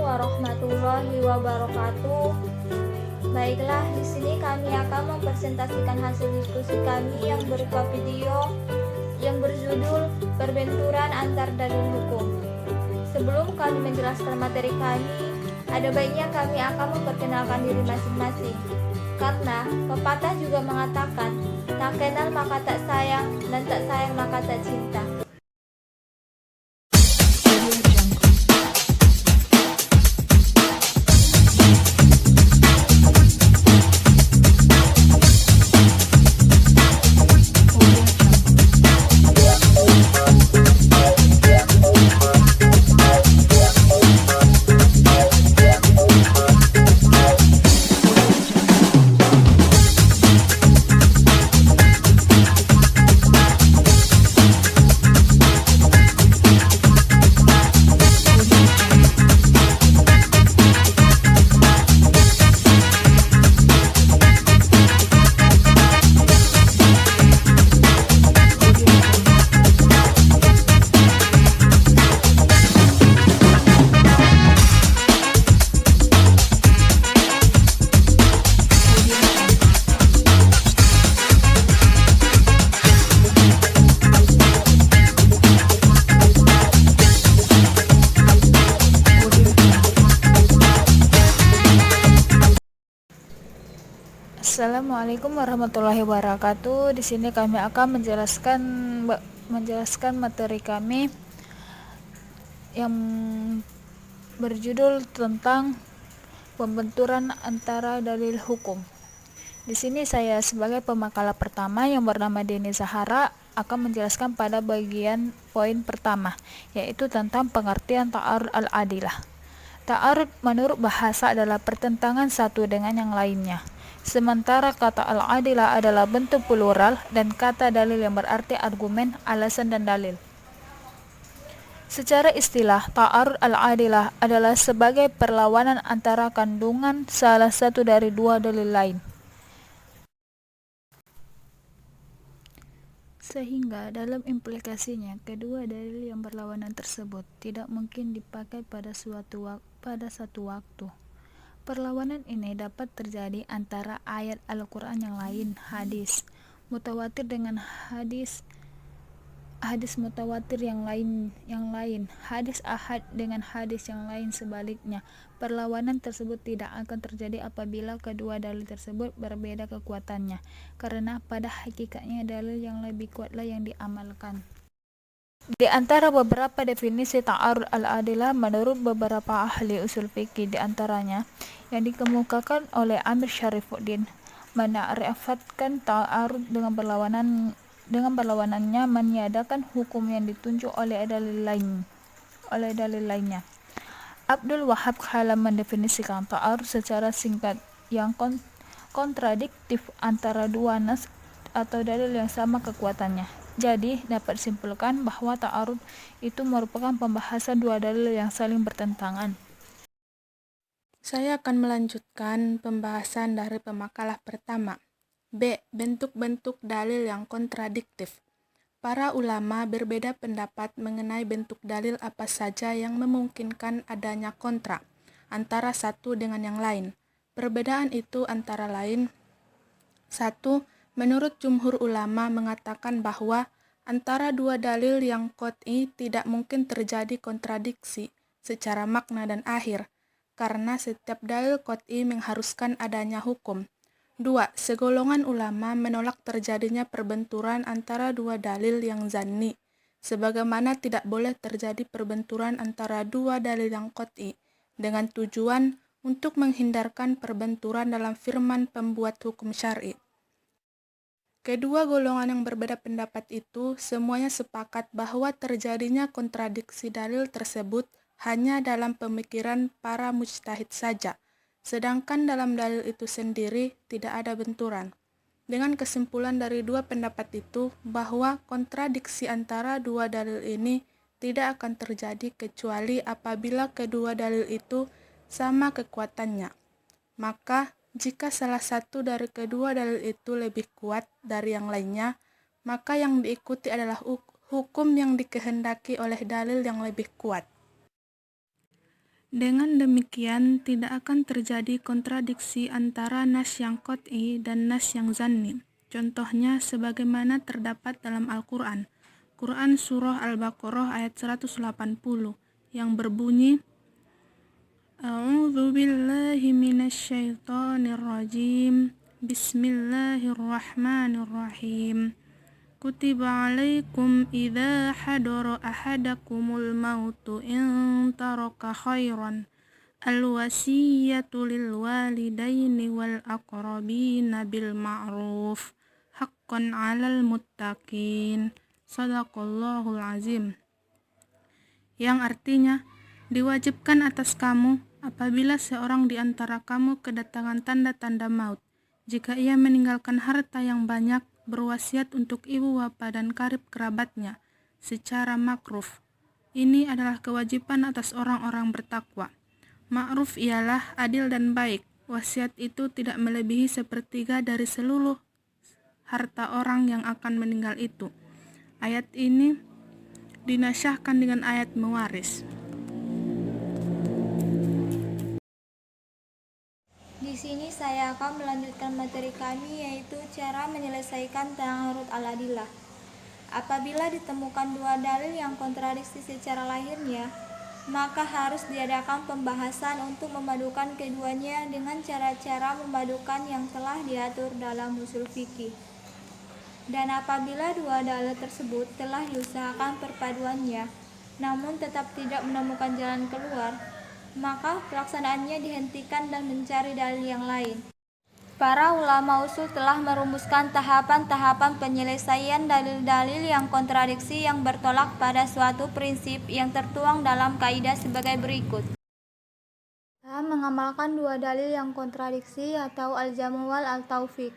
warahmatullahi wabarakatuh. Baiklah, di sini kami akan mempresentasikan hasil diskusi kami yang berupa video yang berjudul Perbenturan Antar Dalil Hukum. Sebelum kami menjelaskan materi kami, ada baiknya kami akan memperkenalkan diri masing-masing. Karena pepatah juga mengatakan, tak kenal maka tak sayang, dan tak sayang maka tak cinta. Assalamualaikum warahmatullahi wabarakatuh. Di sini kami akan menjelaskan materi kami yang berjudul tentang pembenturan antara dalil hukum. Di sini saya sebagai pemakalah pertama yang bernama Deni Zahara akan menjelaskan pada bagian poin pertama, yaitu tentang pengertian ta'arud al-adilah. Ta'arud menurut bahasa adalah pertentangan satu dengan yang lainnya. Sementara kata al-adilah adalah bentuk plural dan kata dalil yang berarti argumen, alasan, dan dalil. Secara istilah, ta'arud al-adilah adalah sebagai perlawanan antara kandungan salah satu dari dua dalil lain. Sehingga dalam implikasinya, kedua dalil yang berlawanan tersebut tidak mungkin dipakai pada satu waktu. Perlawanan ini dapat terjadi antara ayat Al-Quran yang lain, hadis mutawatir dengan hadis mutawatir yang lain, hadis ahad dengan hadis yang lain sebaliknya. Perlawanan tersebut tidak akan terjadi apabila kedua dalil tersebut berbeda kekuatannya, karena pada hakikatnya dalil yang lebih kuatlah yang diamalkan. Di antara beberapa definisi ta'arud al-adilah menurut beberapa ahli usul fikih, di antaranya yang dikemukakan oleh Amir Syarifuddin, menarikatkan ta'arud dengan berlawanannya meniadakan hukum yang ditunjuk oleh dalil lainnya. Abdul Wahab Khalam mendefinisikan ta'arud secara singkat yang kontradiktif antara dua nas atau dalil yang sama kekuatannya. Jadi, dapat disimpulkan bahwa ta'arud itu merupakan pembahasan dua dalil yang saling bertentangan. Saya akan melanjutkan pembahasan dari pemakalah pertama. B. Bentuk-bentuk dalil yang kontradiktif. Para ulama berbeda pendapat mengenai bentuk dalil apa saja yang memungkinkan adanya kontra antara satu dengan yang lain. Perbedaan itu antara lain: 1. Menurut jumhur ulama mengatakan bahwa antara dua dalil yang qot'i tidak mungkin terjadi kontradiksi secara makna dan akhir, karena setiap dalil qot'i mengharuskan adanya hukum. 2. Segolongan ulama menolak terjadinya perbenturan antara dua dalil yang zanni, sebagaimana tidak boleh terjadi perbenturan antara dua dalil yang qot'i, dengan tujuan untuk menghindarkan perbenturan dalam firman pembuat hukum syar'i. Kedua golongan yang berbeda pendapat itu semuanya sepakat bahwa terjadinya kontradiksi dalil tersebut hanya dalam pemikiran para mujtahid saja, sedangkan dalam dalil itu sendiri tidak ada benturan. Dengan kesimpulan dari dua pendapat itu bahwa kontradiksi antara dua dalil ini tidak akan terjadi kecuali apabila kedua dalil itu sama kekuatannya. Maka jika salah satu dari kedua dalil itu lebih kuat dari yang lainnya, maka yang diikuti adalah hukum yang dikehendaki oleh dalil yang lebih kuat. Dengan demikian, tidak akan terjadi kontradiksi antara nas yang qat'i dan nas yang zanni. Contohnya sebagaimana terdapat dalam Al-Quran. Quran Surah Al-Baqarah ayat 180 yang berbunyi, A'udzu billahi minasyaitonir rajim. Bismillahirrahmanirrahim. Kutiba alaikum idza hadara ahadakumul mautu in taraka khairan al-wasiyatu lil walidaini wal aqrabina bil ma'ruf haqqan 'alal muttaqin. Shadaqallahul azim. Yang artinya, diwajibkan atas kamu apabila seorang di antara kamu kedatangan tanda-tanda maut, jika ia meninggalkan harta yang banyak, berwasiat untuk ibu bapa dan karib kerabatnya secara makruf. Ini adalah kewajiban atas orang-orang bertakwa. Ma'ruf ialah adil dan baik. Wasiat itu tidak melebihi sepertiga dari seluruh harta orang yang akan meninggal itu. Ayat ini dinasyahkan dengan ayat mewaris. Di sini saya akan melanjutkan materi kami, yaitu cara menyelesaikan ta'arud al-adillah. Apabila ditemukan dua dalil yang kontradiksi secara lahirnya, maka harus diadakan pembahasan untuk memadukan keduanya dengan cara-cara memadukan yang telah diatur dalam usul fikih. Dan apabila dua dalil tersebut telah diusahakan perpaduannya, namun tetap tidak menemukan jalan keluar, maka pelaksanaannya dihentikan dan mencari dalil yang lain. Para ulama usul telah merumuskan tahapan-tahapan penyelesaian dalil-dalil yang kontradiksi yang bertolak pada suatu prinsip yang tertuang dalam kaidah sebagai berikut. Mengamalkan dua dalil yang kontradiksi atau al-jamu wal al-taufiq,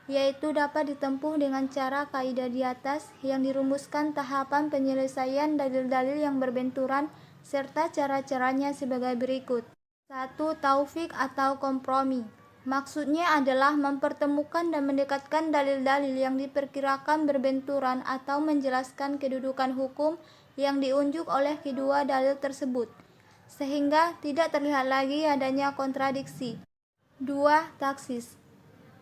yaitu dapat ditempuh dengan cara kaidah di atas yang dirumuskan tahapan penyelesaian dalil-dalil yang berbenturan serta cara-caranya sebagai berikut. 1. Taufik atau kompromi. Maksudnya adalah mempertemukan dan mendekatkan dalil-dalil yang diperkirakan berbenturan atau menjelaskan kedudukan hukum yang diunjuk oleh kedua dalil tersebut, sehingga tidak terlihat lagi adanya kontradiksi. 2. Taksis,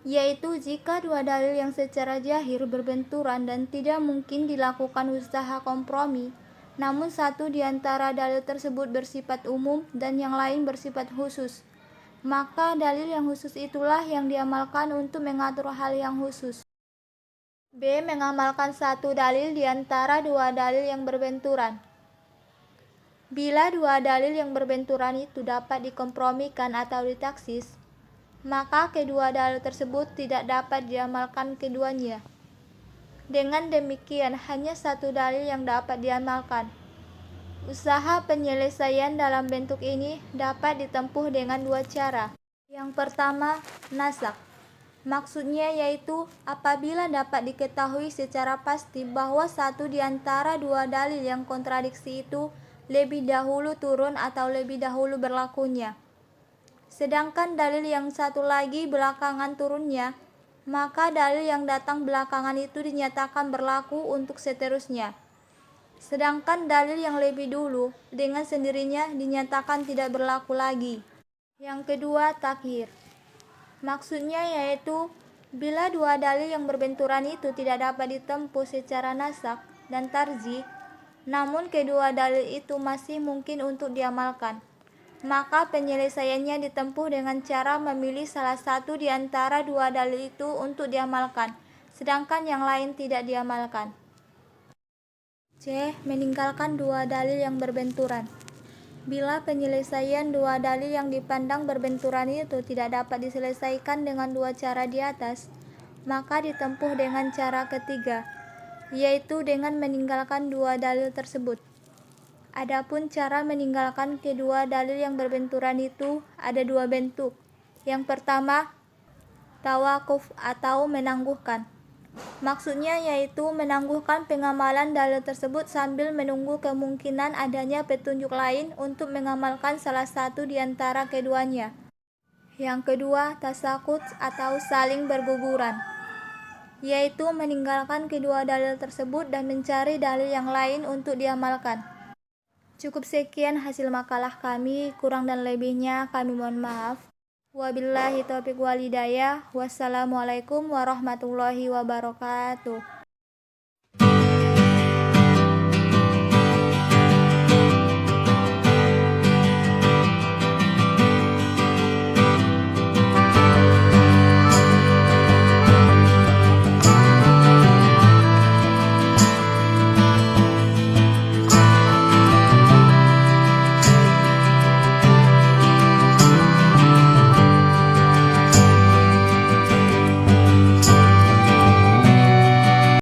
yaitu jika dua dalil yang secara zahir berbenturan dan tidak mungkin dilakukan usaha kompromi, namun satu di antara dalil tersebut bersifat umum dan yang lain bersifat khusus, maka dalil yang khusus itulah yang diamalkan untuk mengatur hal yang khusus. B. Mengamalkan satu dalil di antara dua dalil yang berbenturan. Bila dua dalil yang berbenturan itu dapat dikompromikan atau ditaksis, maka kedua dalil tersebut tidak dapat diamalkan keduanya. Dengan demikian, hanya satu dalil yang dapat diamalkan. Usaha penyelesaian dalam bentuk ini dapat ditempuh dengan dua cara. Yang pertama, nasakh. Maksudnya yaitu apabila dapat diketahui secara pasti bahwa satu di antara dua dalil yang kontradiksi itu lebih dahulu turun atau lebih dahulu berlakunya, sedangkan dalil yang satu lagi belakangan turunnya, maka dalil yang datang belakangan itu dinyatakan berlaku untuk seterusnya. Sedangkan dalil yang lebih dulu dengan sendirinya dinyatakan tidak berlaku lagi. Yang kedua, takhir. Maksudnya yaitu bila dua dalil yang berbenturan itu tidak dapat ditempuh secara nasakh dan tarjih, namun kedua dalil itu masih mungkin untuk diamalkan, maka penyelesaiannya ditempuh dengan cara memilih salah satu di antara dua dalil itu untuk diamalkan, sedangkan yang lain tidak diamalkan. C. Meninggalkan dua dalil yang berbenturan. Bila penyelesaian dua dalil yang dipandang berbenturan itu tidak dapat diselesaikan dengan dua cara di atas, maka ditempuh dengan cara ketiga, yaitu dengan meninggalkan dua dalil tersebut. Adapun cara meninggalkan kedua dalil yang berbenturan itu ada dua bentuk. Yang pertama, tawakuf atau menangguhkan. Maksudnya yaitu menangguhkan pengamalan dalil tersebut sambil menunggu kemungkinan adanya petunjuk lain untuk mengamalkan salah satu di antara keduanya. Yang kedua, tasakut atau saling berguguran, yaitu meninggalkan kedua dalil tersebut dan mencari dalil yang lain untuk diamalkan. Cukup sekian hasil makalah kami, kurang dan lebihnya kami mohon maaf. Wabillahi taufiq walhidayah. Wassalamualaikum warahmatullahi wabarakatuh.